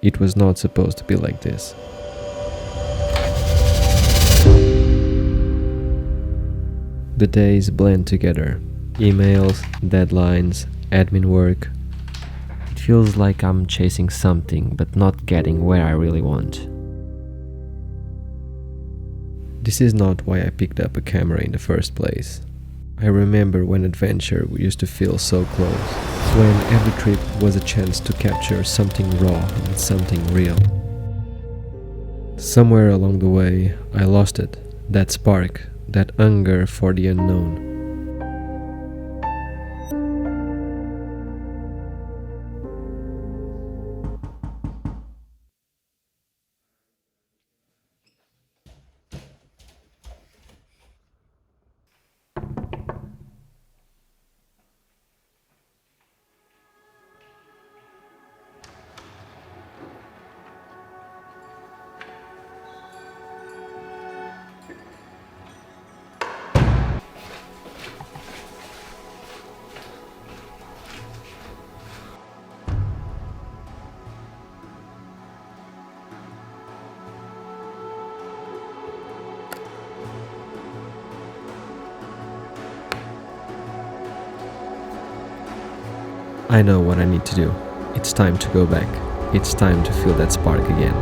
It was not supposed to be like this. The days blend together. Emails, deadlines, admin work. It feels like I'm chasing something but not getting where I really want. This is not why I picked up a camera in the first place. I remember when adventure used to feel so close, when every trip was a chance to capture something raw and something real. Somewhere along the way, I lost it, that spark, that hunger for the unknown. I know what I need to do. It's time to go back. It's time to feel that spark again.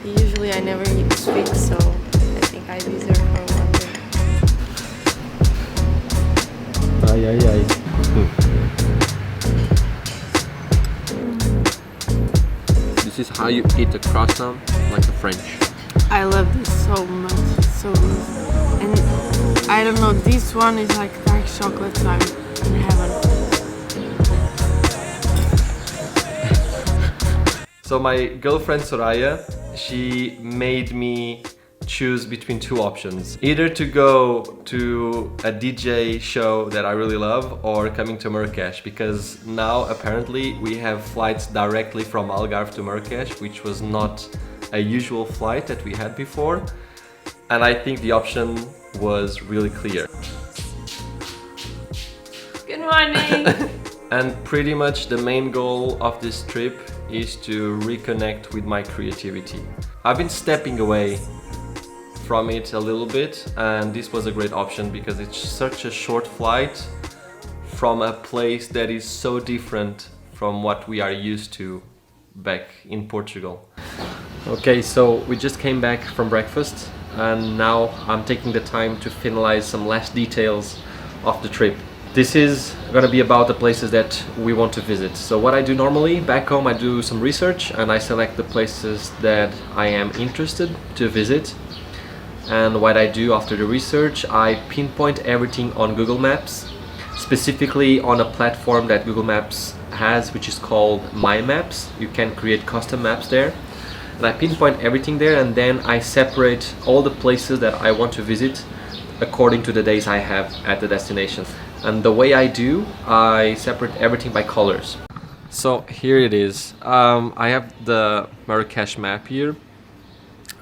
Usually I never eat sweet, so I think I deserve for one day. Ay, ay, ay. This is how you eat a croissant, like the French. I love this so much, it's so good. And I don't know, this one is like dark chocolate, so I'm in heaven. So my girlfriend Soraya, she made me choose between two options. Either to go to a DJ show that I really love or coming to Marrakesh, because now apparently we have flights directly from Algarve to Marrakesh, which was not a usual flight that we had before. And I think the option was really clear. Good morning! And pretty much the main goal of this trip is to reconnect with my creativity. I've been stepping away from it a little bit, and this was a great option because it's such a short flight from a place that is so different from what we are used to back in Portugal. Okay, so we just came back from breakfast and now I'm taking the time to finalize some last details of the trip. This is gonna be about the places that we want to visit. So what I do normally, back home I do some research and I select the places that I am interested to visit. And what I do after the research, I pinpoint everything on Google Maps, specifically on a platform that Google Maps has, which is called My Maps. You can create custom maps there. And I pinpoint everything there, and then I separate all the places that I want to visit according to the days I have at the destination. And the way I do, I separate everything by colors. So here it is. I have the Marrakesh map here,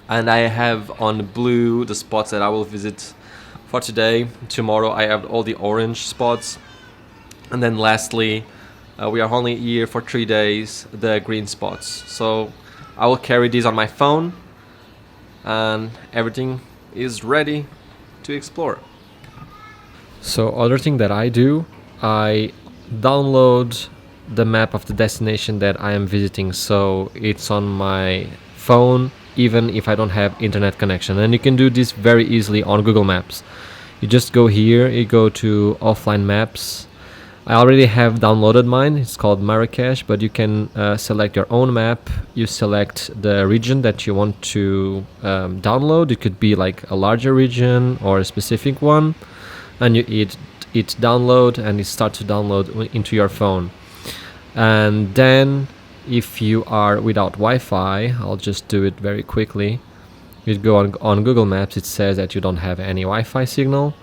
and I have on blue the spots that I will visit for today. Tomorrow I have all the orange spots, and then lastly, we are only here for 3 days, the green spots. So I will carry these on my phone, and everything is ready to explore. So other thing that I do, I download the map of the destination that I am visiting, so it's on my phone even if I don't have internet connection. And you can do this very easily on Google Maps. You just go here, you go to offline maps, I already have downloaded mine. It's called Marrakesh, but you can select your own map. You select the region that you want to download. It could be like a larger region or a specific one, and you hit download, and it starts to download into your phone. And then if you are without Wi-Fi, I'll just do it very quickly. You go on Google Maps, it says that you don't have any Wi-Fi signal,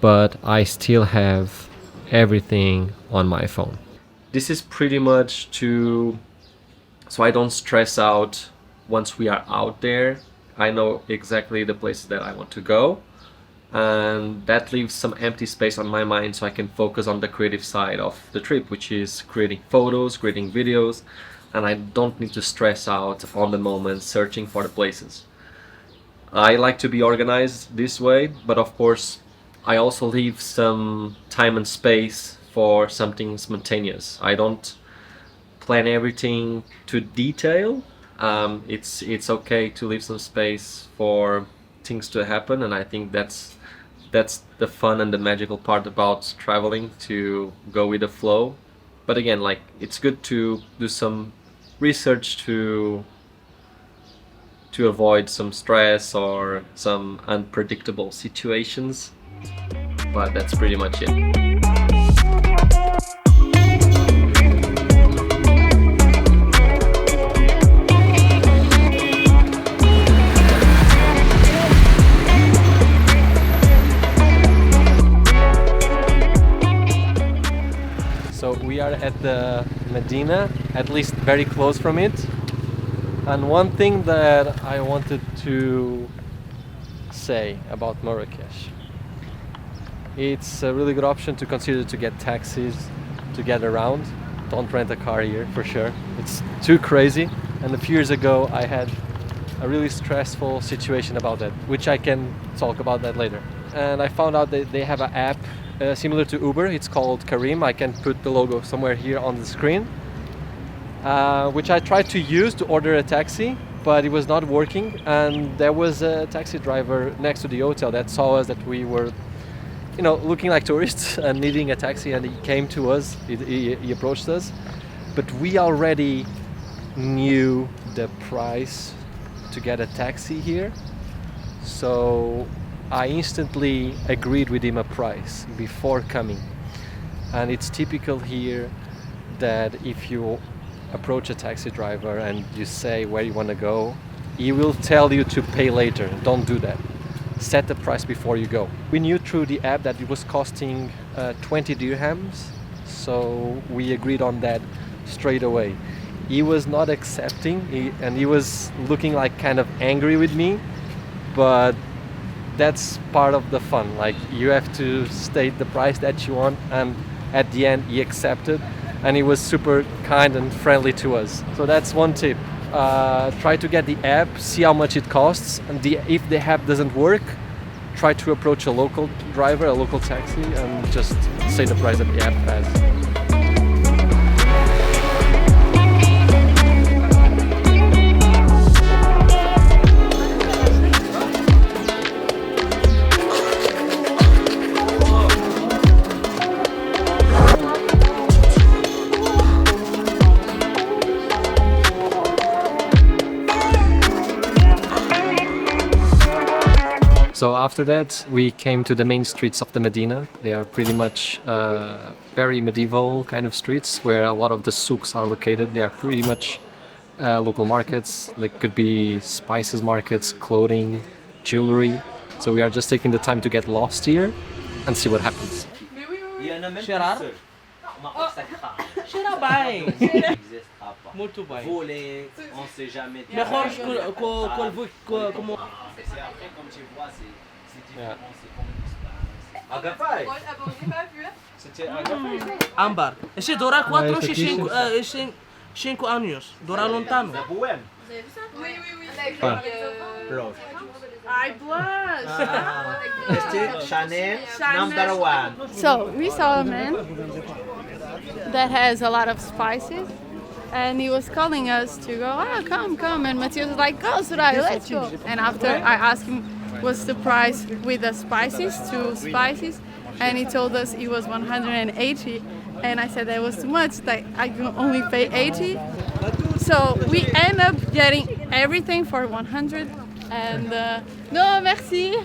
but I still have everything on my phone. This is pretty much so I don't stress out once we are out there. I know exactly the places that I want to go, and that leaves some empty space on my mind so I can focus on the creative side of the trip, which is creating photos, creating videos, and I don't need to stress out on the moment searching for the places. I like to be organized this way, but of course I also leave some time and space for something spontaneous. I don't plan everything to detail. It's okay to leave some space for things to happen, and I think that's the fun and the magical part about traveling, to go with the flow. But again, like, it's good to do some research to avoid some stress or some unpredictable situations. But that's pretty much it. So we are at the Medina, at least very close from it. And one thing that I wanted to say about Marrakesh: it's a really good option to consider to get taxis to get around. Don't rent a car here, for sure. It's too crazy. And a few years ago I had a really stressful situation about that, which I can talk about that later. And I found out that they have an app similar to Uber. It's called Karim. I can put the logo somewhere here on the screen, which I tried to use to order a taxi, but it was not working. And there was a taxi driver next to the hotel that saw us, that we were, you know, looking like tourists and needing a taxi, and he came to us, he approached us, but we already knew the price to get a taxi here, so I instantly agreed with him a price before coming. And it's typical here that if you approach a taxi driver and you say where you want to go, he will tell you to pay later. Don't do that. Set the price before you go. We knew through the app that it was costing 20 dirhams, so we agreed on that straight away. He was not accepting, and he was looking like kind of angry with me, but that's part of the fun. Like, you have to state the price that you want, and at the end he accepted, and he was super kind and friendly to us. So that's one tip. Try to get the app, see how much it costs, and if the app doesn't work, try to approach a local driver, a local taxi, and just say the price that the app has. So after that, we came to the main streets of the Medina. They are pretty much very medieval kind of streets where a lot of the souks are located. They are pretty much local markets. They could be spices markets, clothing, jewelry. So we are just taking the time to get lost here and see what happens. Cheirar? Cheira bem. Muito bem. Voler, on sait jamais. Melhor como Yeah. Agafai. âmbar. Este dura 4 ou 5 anos. Dura longtemps. Bohème. Rose. I blush. Este Chanel number one. So we saw a man that has a lot of spices, and he was calling us to go. Oh, come! And Matthias was like, "Go, Soraya, let's go." And after I asked him what's the price with the spices, 2 spices, and he told us it was 180 And I said that was too much, that I could only pay 80. So we end up getting everything for 100. And no, merci.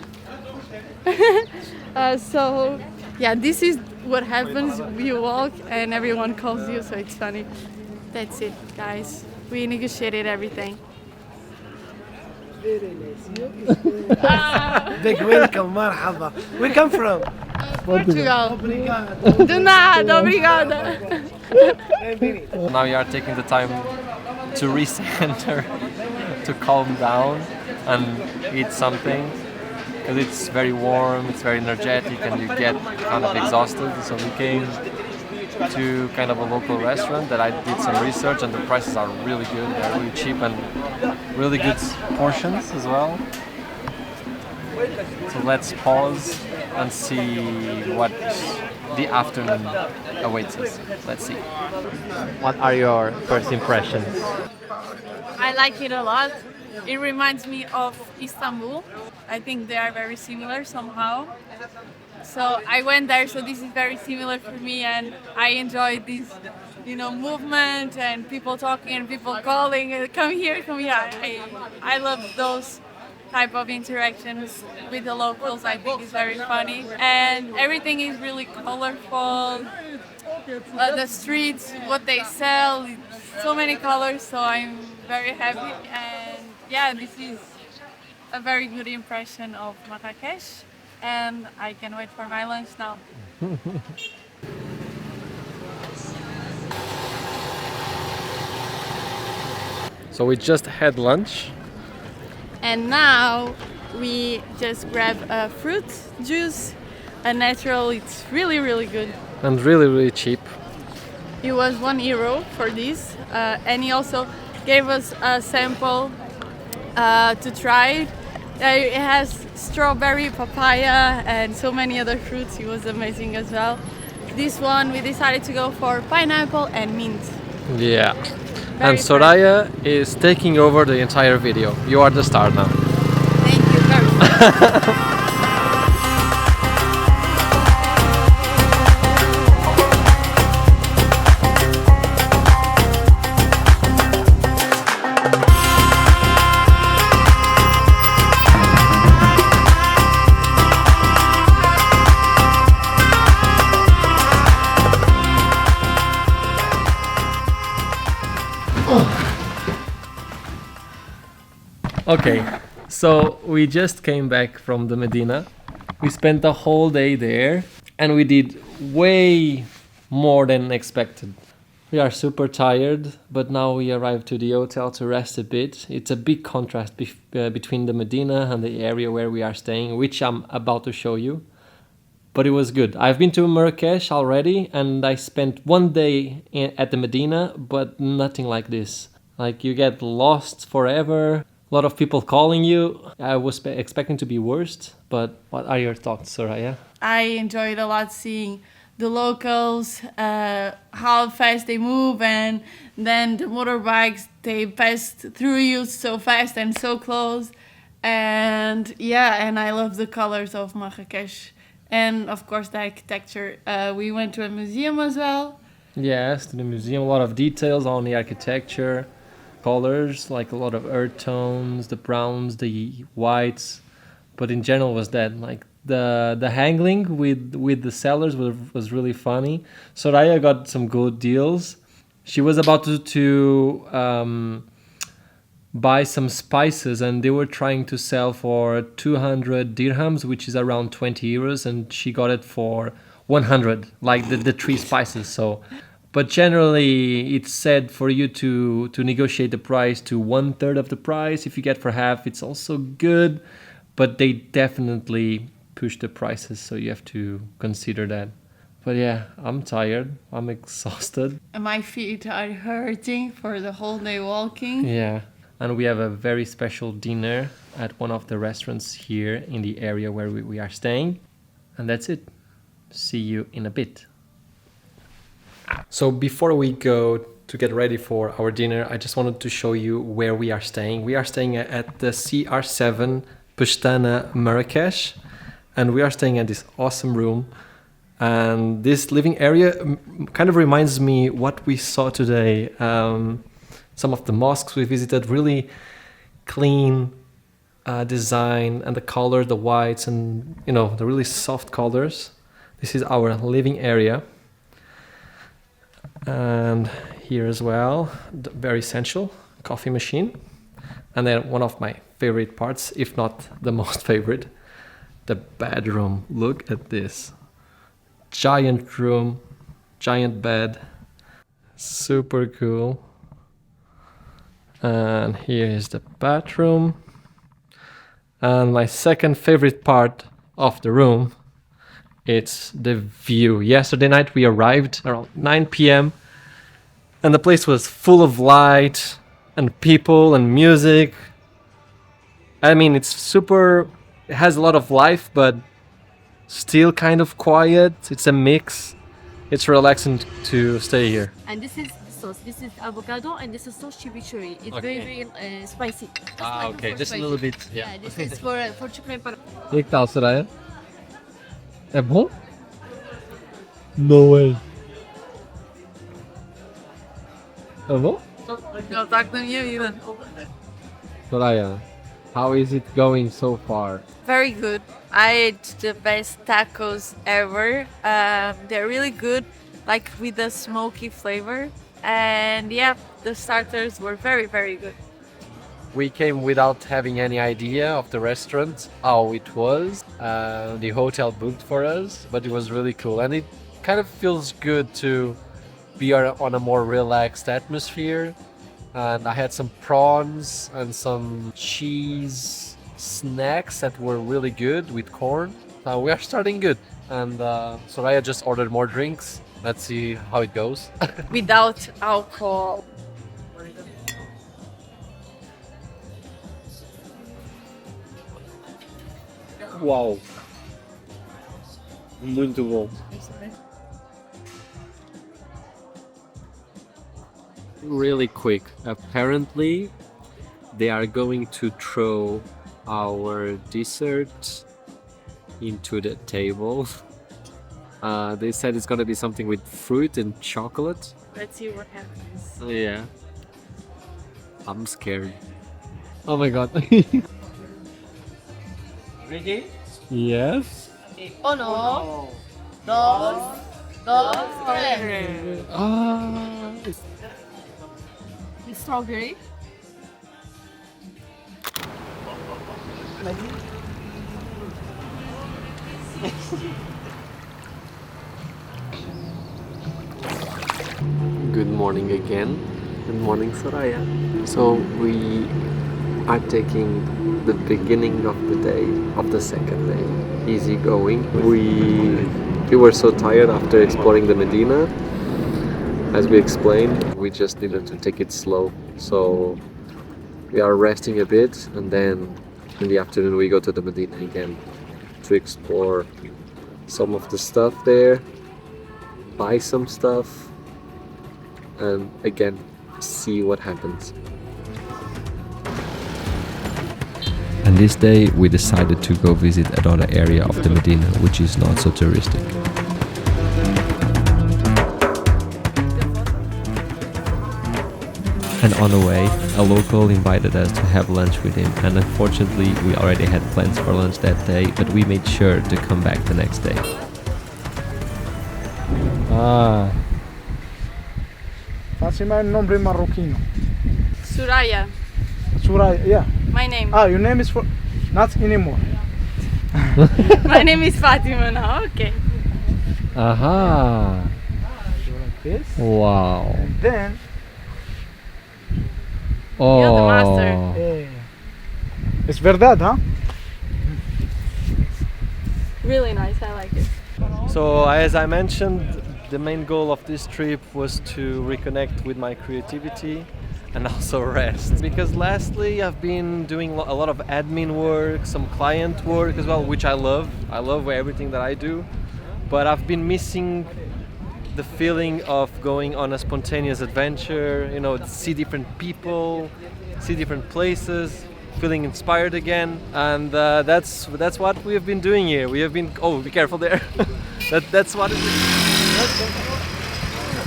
So yeah, this is what happens. You walk and everyone calls you, so it's funny. That's it, guys. We negotiated everything. Big welcome, marhaba. Where come from? Portugal. Do nada, obrigada. Now you are taking the time to recenter, to calm down and eat something, because it's very warm, it's very energetic, and you get kind of exhausted. So we came to kind of a local restaurant that I did some research, and the prices are really good. They're really cheap and really good portions as well. So let's pause and see what the afternoon awaits us. Let's see. What are your first impressions? I like it a lot. It reminds me of Istanbul. I think they are very similar somehow. So I went there, so this is very similar for me, and I enjoyed this, movement and people talking and people calling, come here, come here. I love those type of interactions with the locals. I think it's very funny, and everything is really colorful. The streets, what they sell, so many colors. So I'm very happy, and yeah, this is a very good impression of Marrakesh, and I can wait for my lunch now. So we just had lunch. And now we just grab a fruit juice, a natural. It's really, really good. And really, really cheap. It was €1 for this, and he also gave us a sample to try it. It has strawberry, papaya, and so many other fruits. It was amazing as well. This one we decided to go for pineapple and mint. Yeah. Very And Soraya is taking over the entire video. You are the star now. Thank you very much. Okay, so we just came back from the Medina. We spent the whole day there and we did way more than expected. We are super tired, but now we arrived to the hotel to rest a bit. It's a big contrast between the Medina and the area where we are staying, which I'm about to show you. But it was good. I've been to Marrakesh already and I spent one day at the Medina, but nothing like this. Like, you get lost forever. A lot of people calling you. I was expecting to be worse, but what are your thoughts, Soraya? I enjoyed a lot seeing the locals, how fast they move, and then the motorbikes, they passed through you so fast and so close. And yeah, and I love the colors of Marrakesh. And of course the architecture. We went to a museum as well. Yes, to the museum, a lot of details on the architecture. Colors, like a lot of earth tones, the browns, the whites, but in general was that like the haggling with the sellers was really funny. Soraya got some good deals. She was about to buy some spices and they were trying to sell for 200 dirhams, which is around 20 euros, and she got it for 100, like the 3 spices. So. But generally, it's said for you to negotiate the price to 1/3 of the price. If you get for half, it's also good. But they definitely push the prices, so you have to consider that. But yeah, I'm tired. I'm exhausted. My feet are hurting for the whole day walking. Yeah. And we have a very special dinner at one of the restaurants here in the area where we are staying. And that's it. See you in a bit. So before we go to get ready for our dinner, I just wanted to show you where we are staying. We are staying at the CR7 Pestana Marrakesh, and we are staying at this awesome room. And this living area kind of reminds me what we saw today. Some of the mosques we visited, really clean design, and the color, the whites, and the really soft colors. This is our living area. And here as well, very essential, coffee machine. And then one of my favorite parts, if not the most favorite, the bedroom. Look at this. Giant room, giant bed, super cool. And here is the bathroom. And my second favorite part of the room, it's the view. Yesterday night we arrived around 9 p.m. and the place was full of light and people and music. I mean, it has a lot of life, but still kind of quiet. It's a mix. It's relaxing to stay here. And this is the sauce. This is avocado and this is sauce chimichurri. It's very spicy. Okay, just a little bit. Yeah, this is for chicken and E que tal, Soraya? É bom? No way. É bom? Não tá com a minha vida. Soraya, how is it going so far? Very good. I ate the best tacos ever. They're really good, like with a smoky flavor. And yeah, the starters were very, very good. We came without having any idea of the restaurant, how it was. The hotel booked for us, but it was really cool. And it kind of feels good to be on a more relaxed atmosphere. And I had some prawns and some cheese snacks that were really good with corn. We are starting good. And Soraya just ordered more drinks. Let's see how it goes. Without alcohol. Uau! Muito bom. Really quick. Apparently, they are going to throw our dessert into the table. They said it's gonna be something with fruit and chocolate. Let's see what happens. Yeah. I'm scared. Oh my god. Ready? Yes. Uno, dos, tres. Ah. Strawberry. Good morning again. Good morning, Soraya. So we are taking the beginning of the day, of the second day, easy going. We were so tired after exploring the Medina. As we explained, we just needed to take it slow. So we are resting a bit, and then in the afternoon we go to the Medina again to explore some of the stuff there, buy some stuff, and again see what happens. And this day we decided to go visit another area of the Medina which is not so touristic. And on the way, a local invited us to have lunch with him, and unfortunately we already had plans for lunch that day, but we made sure to come back the next day. Ah, Fatima, el nombre marroquino. Soraya. Suraya, yeah. My name. Your name is for not anymore. My name is Fatima now. Okay. aha, So like this. wow. And then, You're the Oh, master. it's verdad, huh? Really nice. I like it. so as I mentioned, the main goal of this trip was to reconnect with my creativity and also rest. Because lastly, I've been doing a lot of admin work, some client work as well, which I love. I love everything that I do, but I've been missing the feeling of going on a spontaneous adventure, see different people, see different places, feeling inspired again. And that's what we have been doing here. We have been, oh, be careful there. That's what it is.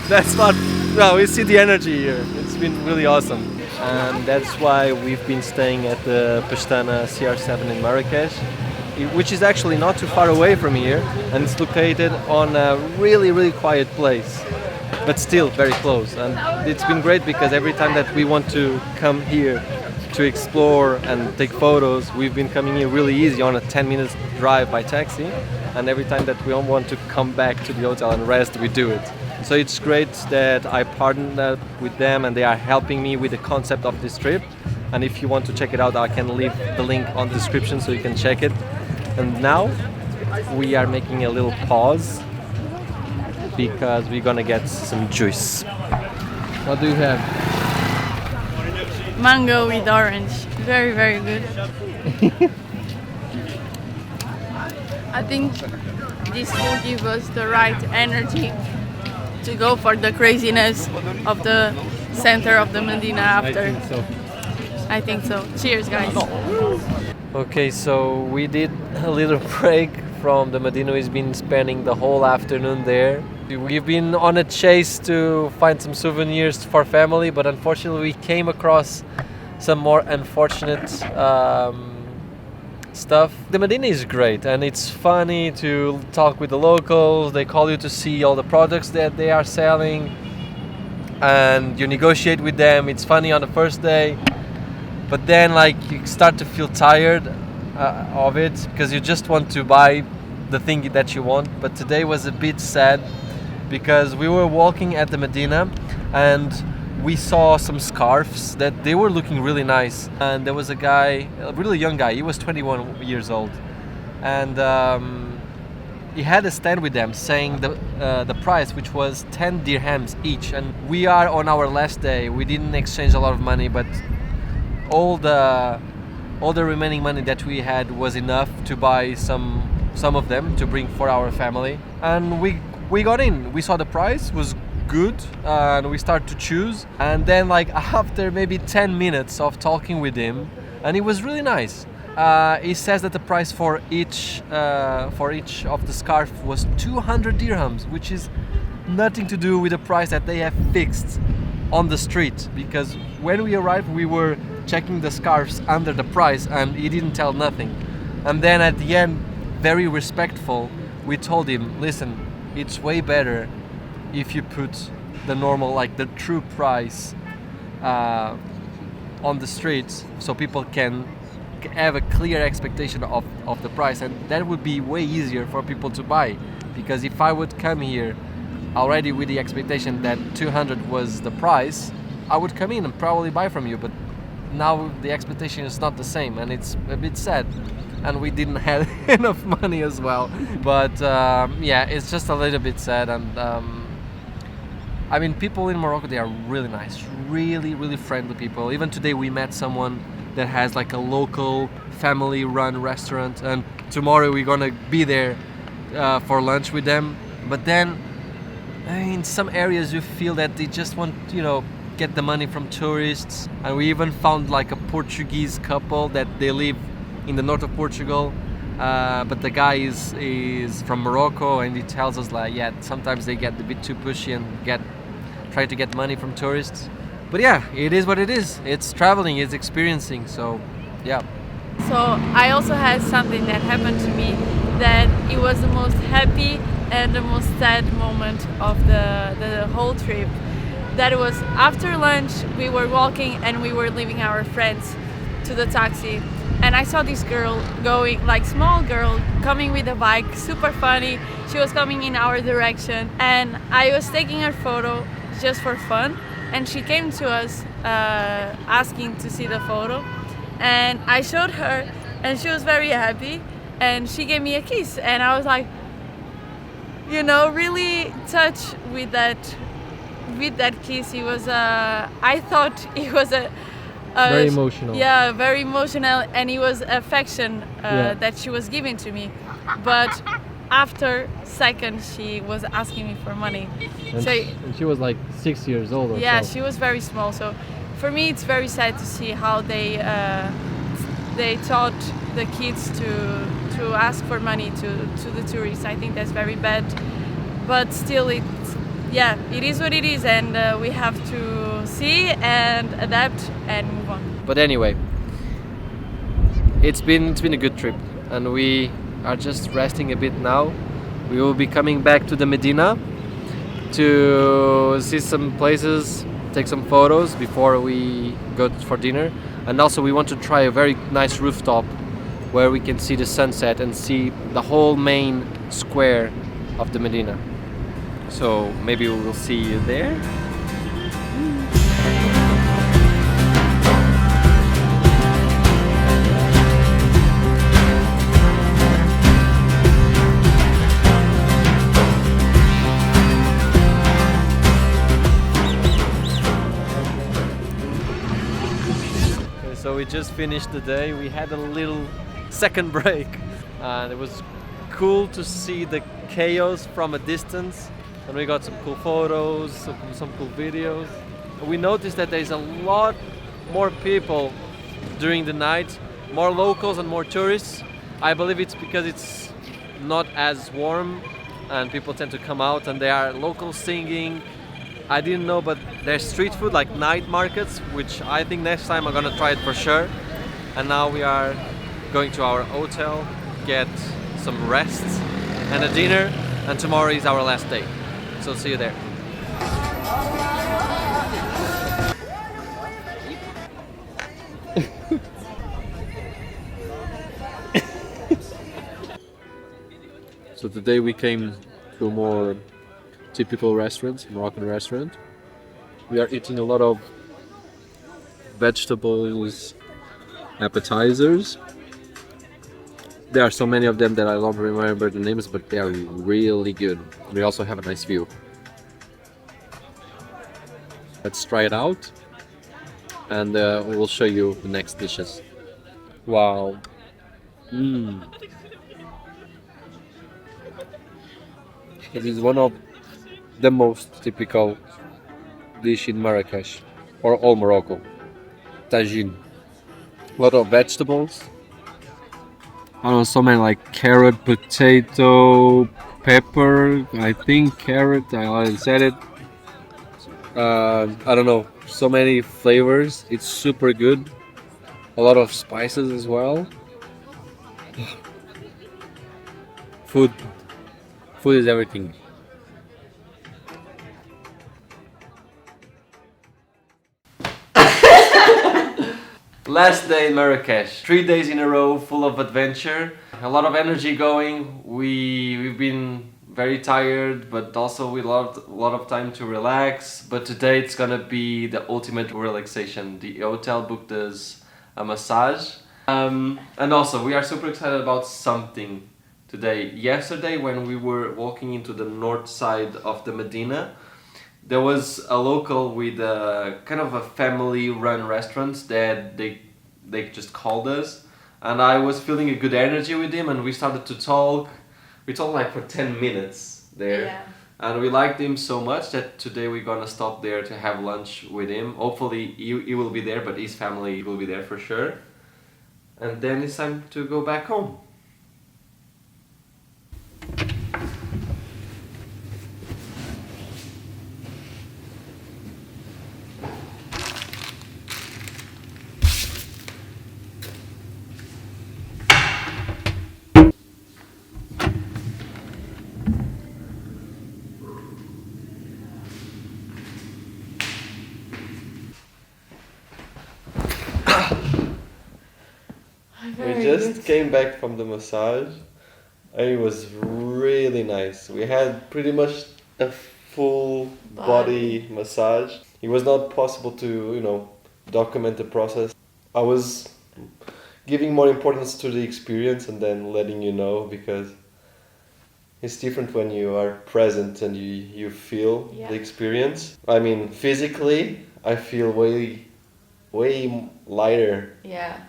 That's what. Well, we see the energy here. It's been really awesome, and that's why we've been staying at the Pestana CR7 in Marrakesh, which is actually not too far away from here, and it's located on a really quiet place, but still very close. And it's been great because every time that we want to come here to explore and take photos, we've been coming here really easy on a 10 minutes drive by taxi, and every time that we want to come back to the hotel and rest, we do it. So it's great that I partnered up with them and they are helping me with the concept of this trip. And if you want to check it out, I can leave the link on the description so you can check it. And now we are making a little pause because we're gonna get some juice. What do you have? Mango with orange. Very, very good. I think this will give us the right energy to go for the craziness of the center of the Medina after. I think so. Cheers, guys. Okay, so we did a little break from the Medina. We've been spending the whole afternoon there. We've been on a chase to find some souvenirs for family, but unfortunately we came across some more unfortunate stuff. The Medina is great and it's funny to talk with the locals. They call you to see all the products that they are selling and you negotiate with them. It's funny on the first day, but then like you start to feel tired of it because you just want to buy the thing that you want. But today was a bit sad because we were walking at the Medina and we saw some scarves that they were looking really nice, and there was a guy, a really young guy, he was 21 years old, and he had a stand with them saying the price, which was 10 dirhams each. And we are on our last day, we didn't exchange a lot of money, but all the remaining money that we had was enough to buy some of them to bring for our family. And we got in, we saw the price was good and we started to choose, and then like after maybe 10 minutes of talking with him, and it was really nice, he says that the price for each of the scarf was 200 dirhams, which is nothing to do with the price that they have fixed on the street, because when we arrived we were checking the scarves under the price and he didn't tell nothing. And then at the end, very respectful, we told him, listen, it's way better if you put the normal, like the true price on the streets, so people can have a clear expectation of the price, and that would be way easier for people to buy. Because if I would come here already with the expectation that 200 was the price, I would come in and probably buy from you, but now the expectation is not the same, and it's a bit sad. And we didn't have enough money as well, but yeah, it's just a little bit sad. And I mean, people in Morocco, they are really nice, really friendly people. Even today we met someone that has like a local family-run restaurant, and tomorrow we're gonna be there for lunch with them. But then in some areas you feel that they just want, you know, get the money from tourists. And we even found like a Portuguese couple that they live in the north of Portugal, but the guy is from Morocco, and he tells us like, yeah, sometimes they get a bit too pushy and try to get money from tourists. But yeah, it is what it is. It's traveling, it's experiencing, so yeah. So I also had something that happened to me that it was the most happy and the most sad moment of the whole trip. That was after lunch, we were walking and we were leaving our friends to the taxi, and I saw this girl going, like small girl, coming with a bike, super funny. She was coming in our direction and I was taking her photo just for fun, and she came to us asking to see the photo, and I showed her and she was very happy and she gave me a kiss, and I was like, you know, really touched with that kiss. It was I thought it was a very emotional. Yeah, very emotional, and it was affection that she was giving to me. But after second, she was asking me for money. And, and she was like 6 years old or yeah, so. she was very small. So for me, it's very sad to see how they thought the kids to ask for money to the tourists. I think that's very bad, but still it is what it is, and we have to see and adapt and move on. But anyway, it's been a good trip, and we are just resting a bit now. We will be coming back to the Medina to see some places, take some photos before we go for dinner. And also we want to try a very nice rooftop where we can see the sunset and see the whole main square of the Medina. So maybe we will see you there. So we just finished the day. We had a little second break, and it was cool to see the chaos from a distance, and we got some cool photos, some cool videos. We noticed that there's a lot more people during the night, more locals and more tourists. I believe it's because it's not as warm and people tend to come out, and there are locals singing. I didn't know, but there's street food like night markets, which I think next time I'm gonna try it for sure. And now we are going to our hotel, get some rest and a dinner, and tomorrow is our last day. So see you there. So today we came to a more typical restaurant, Moroccan restaurant. We are eating a lot of vegetables, appetizers. There are so many of them that I don't remember the names, but they are really good. We also have a nice view. Let's try it out, and we will show you the next dishes. Wow. It is one of the most typical dish in Marrakesh, or all Morocco. Tagine. A lot of vegetables. I don't know, so many like carrot, potato, pepper, I think carrot, I already said it. I don't know, so many flavors. It's super good. A lot of spices as well. Food is everything. Last day in Marrakesh. 3 days in a row, full of adventure. A lot of energy going. We've been very tired, but also we loved a lot of time to relax. But today it's gonna be the ultimate relaxation. The hotel booked us a massage. And also we are super excited about something today. Yesterday when we were walking into the north side of the Medina, there was a local with a kind of a family-run restaurant that they just called us, and I was feeling a good energy with him, and we started to talk. We talked like for 10 minutes there, yeah. And we liked him so much that today we're gonna stop there to have lunch with him. Hopefully he will be there, but his family will be there for sure. And then it's time to go back home. We just came back from the massage, and it was really nice. We had pretty much a full body massage. It was not possible to, document the process. I was giving more importance to the experience and then letting you know, because it's different when you are present and you feel the experience. I mean, physically, I feel way lighter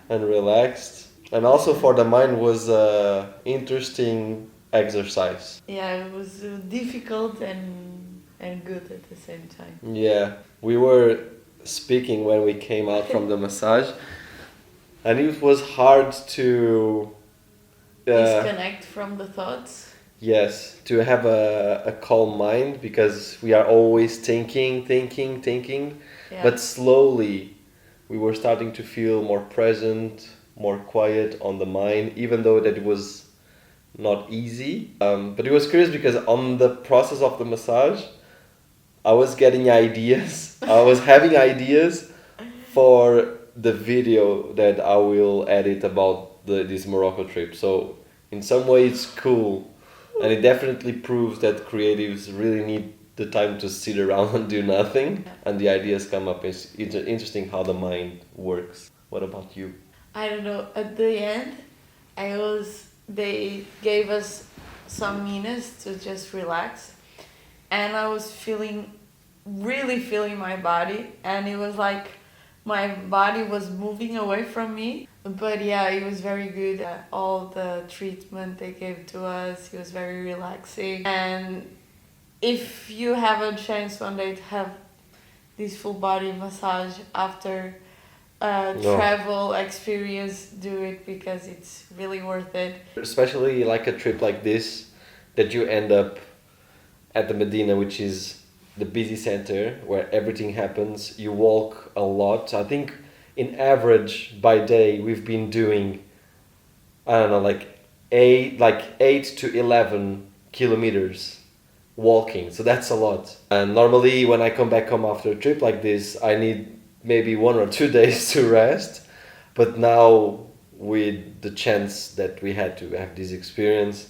and relaxed. And also for the mind was interesting exercise. Yeah, it was difficult and good at the same time. Yeah, we were speaking when we came out from the massage. and it was hard to Disconnect from the thoughts. yes, to have a calm mind, because we are always thinking. Yeah. But slowly we were starting to feel more present, more quiet on the mind, even though that it was not easy. But it was curious because on the process of the massage, I was getting ideas. I was having ideas for the video that I will edit about this Morocco trip. So in some way it's cool, and it definitely proves that creatives really need the time to sit around and do nothing, and the ideas come up. It's interesting how the mind works. What about you? I don't know. At the end, they gave us some minutes to just relax, and I was really feeling my body, and it was like my body was moving away from me. But yeah, it was very good. All the treatment they gave to us, it was very relaxing. And if you have a chance one day to have this full body massage after travel experience, do it, because it's really worth it. Especially like a trip like this, that you end up at the Medina, which is the busy center where everything happens. You walk a lot. I think in average by day we've been doing, I don't know, like 8 to 11 kilometers walking. So that's a lot. And normally when I come back home after a trip like this, I need maybe 1 or 2 days to rest. But now with the chance that we had to have this experience,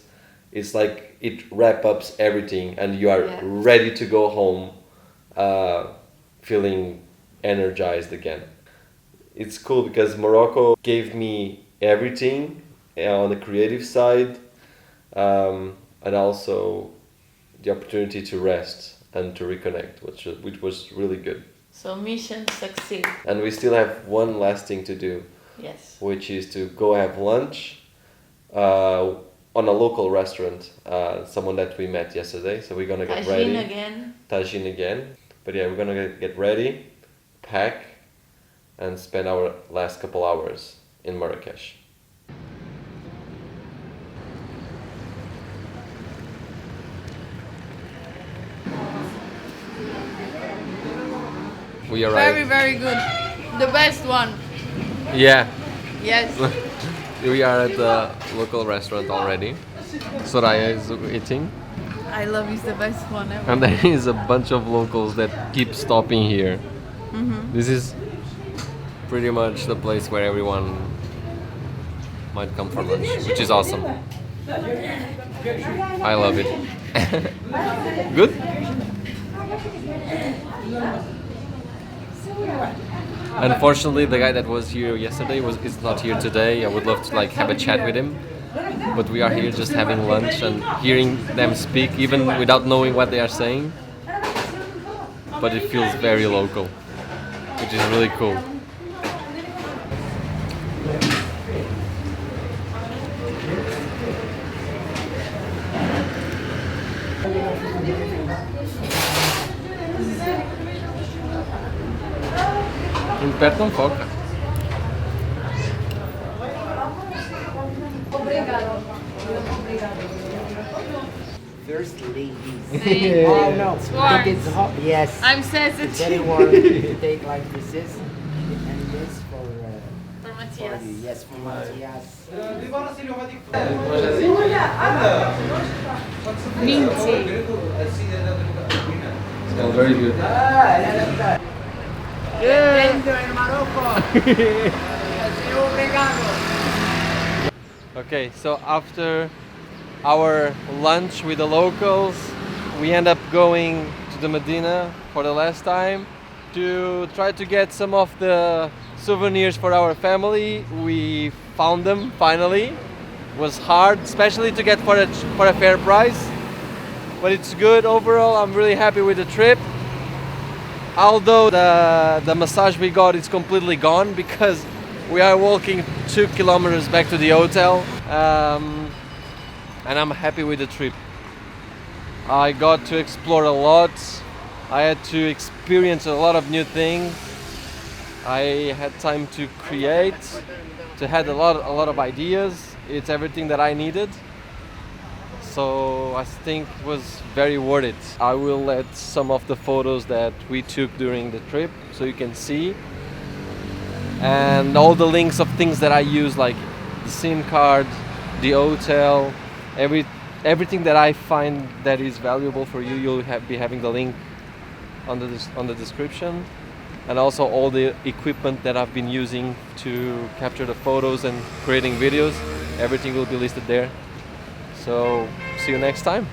it's like it wraps up everything, and you are ready to go home feeling energized again. It's cool because Morocco gave me everything on the creative side, and also the opportunity to rest and to reconnect, which was really good. So mission succeed. And we still have one last thing to do. Yes. Which is to go have lunch on a local restaurant, someone that we met yesterday. So we're gonna get ready. Tagine again. But yeah, we're gonna get ready, pack, and spend our last couple hours in Marrakesh. We arrived. Very, very good. The best one. Yeah. Yes. We are at the local restaurant already. Soraya is eating. I love it's the best one ever. And there is a bunch of locals that keep stopping here. Mm-hmm. This is pretty much the place where everyone might come for lunch, which is awesome. I love it. Good? Unfortunately, the guy that was here yesterday is not here today. I would love to have a chat with him, but we are here just having lunch and hearing them speak, even without knowing what they are saying. But it feels very local, which is really cool. Um perto não foca. First ladies. See? Oh no, warm. it's hot. Yes. I'm It's very sensitive. warm. You take like this and this for Matthias. you. Yes, for Matthias. Minty. Smells very good. Okay, so after our lunch with the locals, we end up going to the Medina for the last time to try to get some of the souvenirs for our family. We found them finally. It was hard, especially to get for a fair price, but it's good overall. I'm really happy with the trip. Although the massage we got is completely gone because we are walking 2 kilometers back to the hotel, and I'm happy with the trip. I got to explore a lot. I had to experience a lot of new things. I had time to create, it had a lot of ideas. It's everything that I needed. So I think it was very worth it. I will let some of the photos that we took during the trip so you can see. And all the links of things that I use, like the SIM card, the hotel, everything that I find that is valuable for you, you'll be having the link on the description. And also all the equipment that I've been using to capture the photos and creating videos, everything will be listed there. So see you next time.